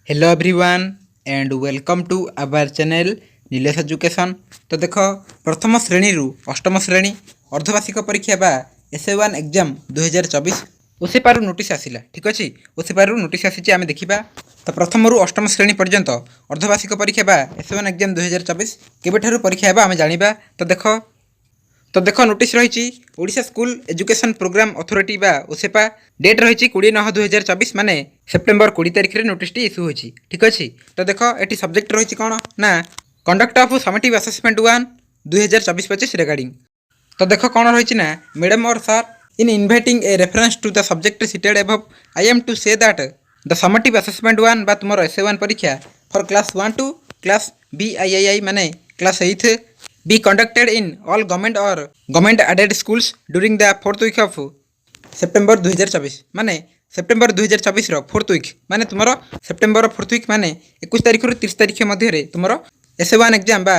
Hello everyone and welcome to our channel Nilesh education. तो देख प्रथम श्रेणी रु अष्टम श्रेणी अर्धवार्षिक परीक्षा बा एस1 एग्जाम 2024 ओसेपारू नोटिस आसिला। ठीक अच्छे ओसेपारू नोटिस आसी आम देखा। तो प्रथम रु अष्टम श्रेणी पर्यंत अर्धवार्षिक परीक्षा बा एस1 एग्जाम 2024 केबेठारू परीक्षा है आम जाना। तो देख नोटिस रही Odisha school education programme authority बा ओसेपा डेट रही 20/9/2024 माने सेप्टेम्बर 20 तारिख में नोटिस इश्यू होती। ठीक अच्छे तो देख ये सब्जेक्ट रही कौन ना conduct of summative assessment 1 2024-25 regarding. तो देख कौन रही ना मैडम और sir in inviting a reference to the subject cited above I am to say that the summative assessment 1 बा तुम एस1 परीक्षा for class 1 to class BIII माने class 8 be conducted in all government or government aided schools during the 4th week of September 2024 माने September 2024 4th week माने तुमरो September 4th week माने 21 तारिख रु 30 तारिख मध्य रे तुमरो एस1 एग्जाम बा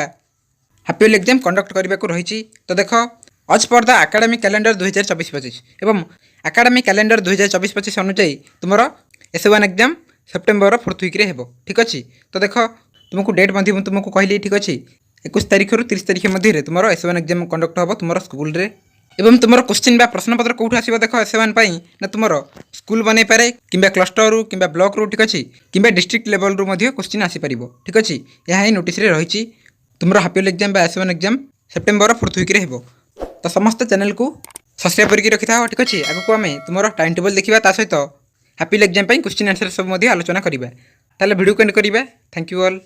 हापियल एग्जाम कंडक्ट करबा को रही। तो देख आज पर द एकेडमिक कैलेंडर 2024-25 एवं एकेडमिक कैलेंडर 2024-25 अनुसार तुमरो S one exam September 4th week रे हेबो। ठीक अच्छे तो देख तुमको डेट मध्य तुमको कहली। ठीक अच्छे 21 तारिख रु 30 तारिख मध्य तुम एस1 एग्जाम कंडक्ट हम तुम स्कूल रे एवं तुम क्वेश्चन बा प्रश्नपत्र कौट आसो देख एस1 ना तुम स्कूल बन पारे कि क्लस्टर रु कि ब्लॉक रु। ठीक अच्छे कि डिस्ट्रिक्ट लेवल रु क्वेश्चन आसीपर। ठीक अच्छे यह ही नोटिस रही तुम half yearly exam S one exam September 4th week रे हेबो। तो समस्त चैनल को सब्सक्राइब करके रखी था। ठीक अच्छे आगे आम तुम टाइम टेबल देखा सहित हापियल एग्जाम क्वेश्चन आंसर सब आलोचना करवा। ताले वीडियो को एंड करवा। Thank you all.